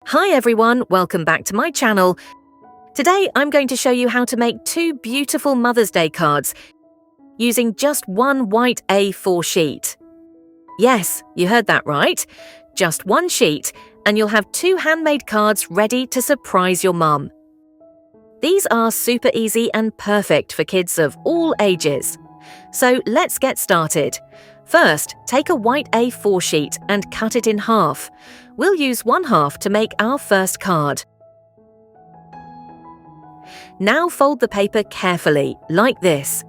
Hi everyone, welcome back to my channel. Today I'm going to show you how to make two beautiful Mother's Day cards using just one white A4 sheet. Yes, you heard that right. Just one sheet and you'll have two handmade cards ready to surprise your mum. These are super easy and perfect for kids of all ages. So let's get started. First, take a white A4 sheet and cut it in half. We'll use one half to make our first card. Now fold the paper carefully, like this.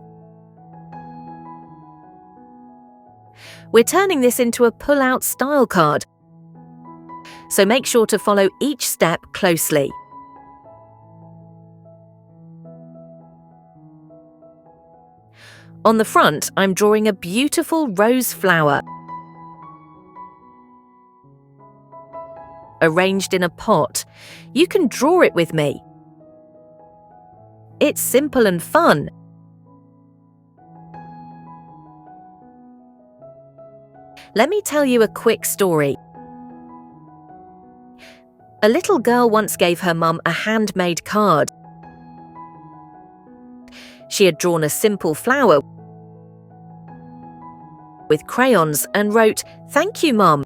We're turning this into a pull-out style card, so make sure to follow each step closely. On the front, I'm drawing a beautiful rose flower, arranged in a pot. You can draw it with me. It's simple and fun. Let me tell you a quick story. A little girl once gave her mum a handmade card. She had drawn a simple flower with crayons and wrote, "Thank you, Mum."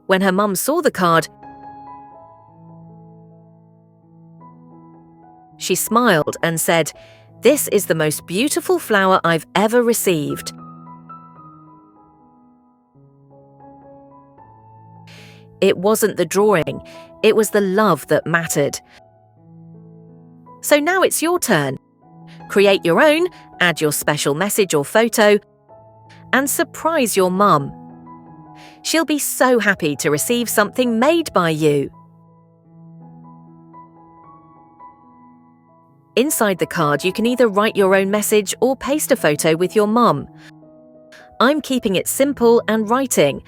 When her mum saw the card, she smiled and said, "This is the most beautiful flower I've ever received." It wasn't the drawing, it was the love that mattered. So now it's your turn. Create your own, add your special message or photo, and surprise your mum. She'll be so happy to receive something made by you. Inside the card, you can either write your own message or paste a photo with your mum. I'm keeping it simple and writing,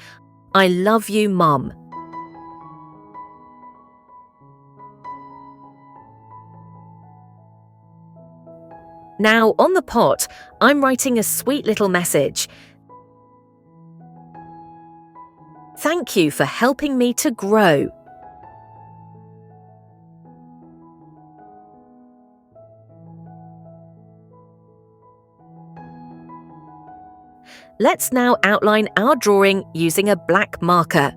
"I love you, Mum." Now, on the pot, I'm writing a sweet little message. "Thank you for helping me to grow." Let's now outline our drawing using a black marker.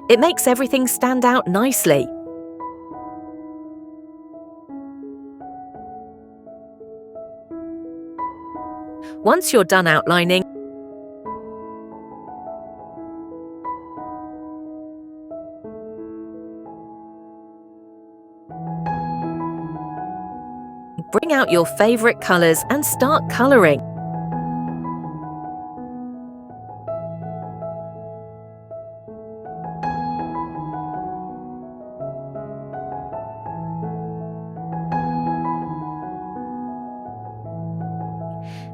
It makes everything stand out nicely. Once you're done outlining, bring out your favorite colors and start coloring.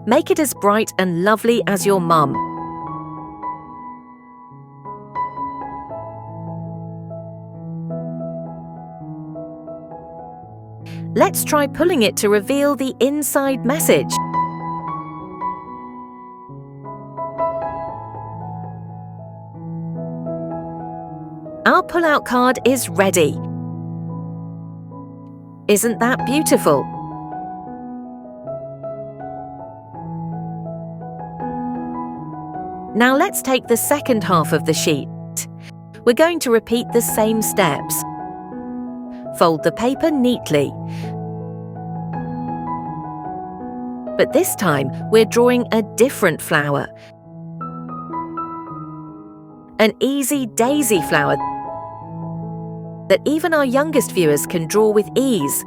Make it as bright and lovely as your mum. Let's try pulling it to reveal the inside message. Our pull-out card is ready. Isn't that beautiful? Now let's take the second half of the sheet. We're going to repeat the same steps. Fold the paper neatly. But this time, we're drawing a different flower. An easy daisy flower that even our youngest viewers can draw with ease.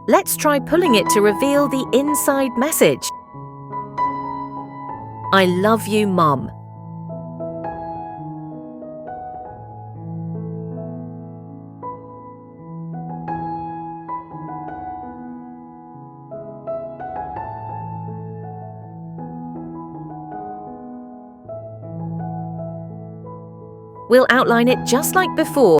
Let's try pulling it to reveal the inside message. I love you, Mum. We'll outline it just like before.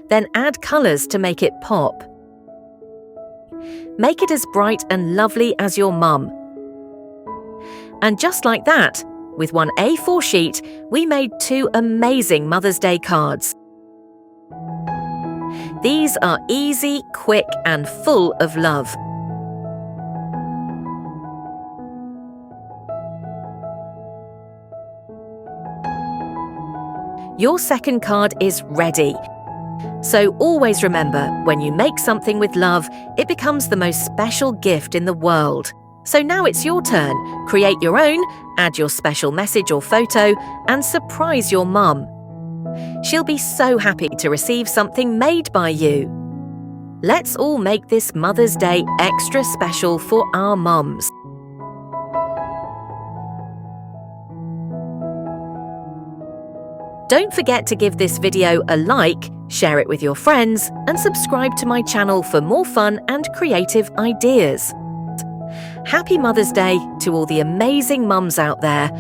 Then add colours to make it pop. Make it as bright and lovely as your mum. And just like that, with one A4 sheet, we made 2 amazing Mother's Day cards. These are easy, quick, and full of love. Your second card is ready. So always remember, when you make something with love, it becomes the most special gift in the world. So now it's your turn. Create your own, add your special message or photo, and surprise your mum. She'll be so happy to receive something made by you. Let's all make this Mother's Day extra special for our mums. Don't forget to give this video a like, share it with your friends, and subscribe to my channel for more fun and creative ideas. Happy Mother's Day to all the amazing mums out there.